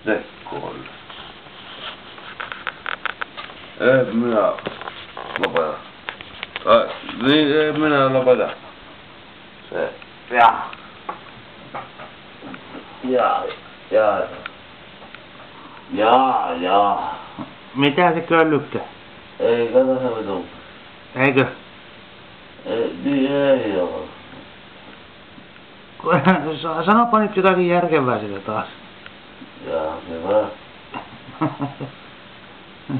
sekoilu. En minä lopeta. Niin, en minä lopeta. Se. Ja. Mitä se köllykkää? Ei, kato se vitu. Eikö? Niin ei oo. Sanopa nyt jotakin järkevää sitä taas. Järkevää.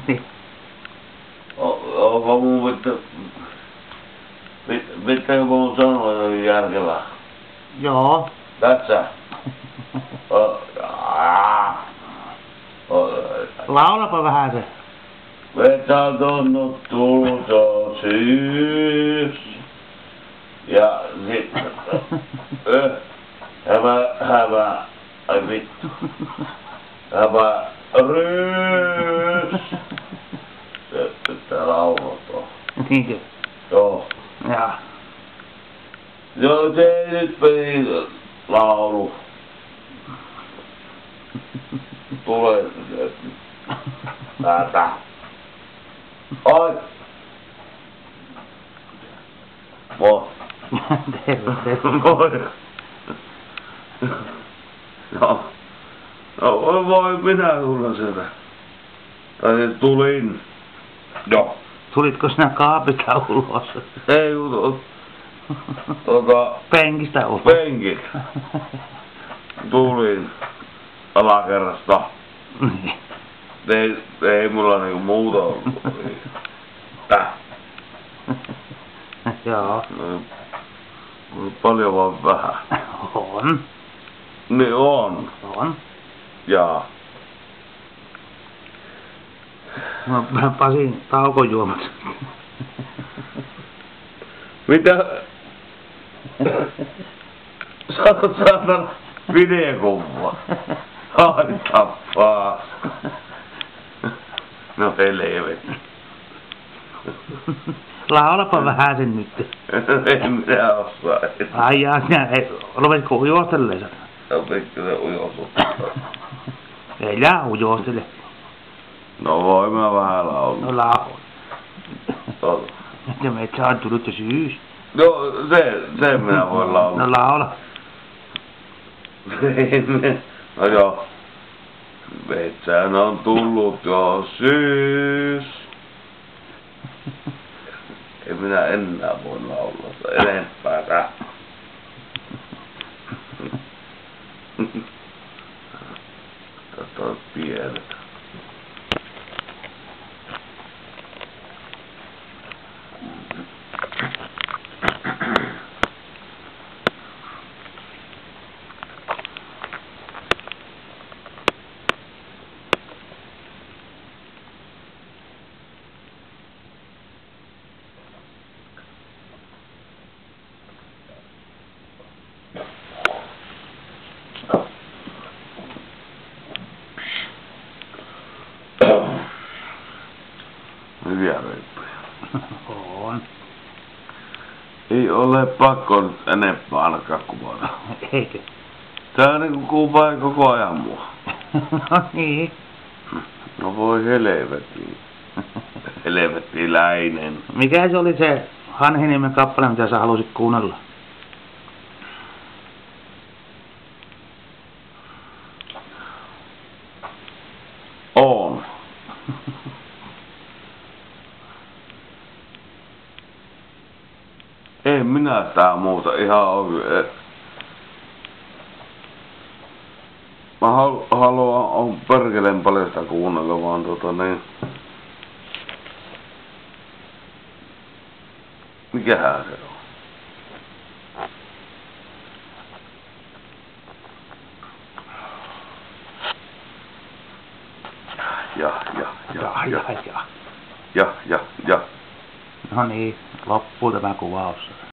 Niin. Onko mun pitääkö mun sanoa jotakin järkevää? Joo. Tässä. Laulapa vähän se. Vetää tunnut siis. Ja sitten. Hämä. Ai vittu. Hämä. Se pitää laulaa. Niinkö? Joo. Jaa. Joo, se nyt meni laulu. Tulee täältä. Oi! Moi! Terve. Moi! No. No voi minä tulla sieltä. Tai tulin. Joo. Tulitko sinä kaapista ulos? Ei Penkistä ulos. Penkit. Tulin alakerrasta. Niin. Ei mulla niinku muuta ollut. Tää. Joo. No, paljon vaan vähän. On. Niin on. On. Jaa. No Pasin taukojuomat. Mitä? Saat saada videokuvaa. Ai tappaa. No helvetti. Laulapa vähän sen nyt. En minä osaa. Ai jaa, sinä rupesitko ujostelemaan sen? No pikkusen ujostuttaa. Ei lää ujostele. No voi mä vähän laulaa. No laula. Tota. Ja metsä on tullut jo syys. No se minä voin laulaa. No laula. No joo. Metsään on tullut jo syys. Ei minä enää voi laulaa enempää tää. Tätä on pienet. Hyviä reippuja. On. Ei ole pakko nyt enempää ainakaan kuvata. Eikö? Tää niinku kuvaa koko ajan mua. No niin. No voi helvetti. Helvettiläinen. Mikä se oli se Hanhiniemen kappale, mitä sä halusit kuunnella? On. Ei minä tää muuta ihan oikein. Mä haluan, on perkeleen paljon sitä kuunnella vaan niin. Mikähän se on? Ja. No niin, loppuu tämä kuvaus.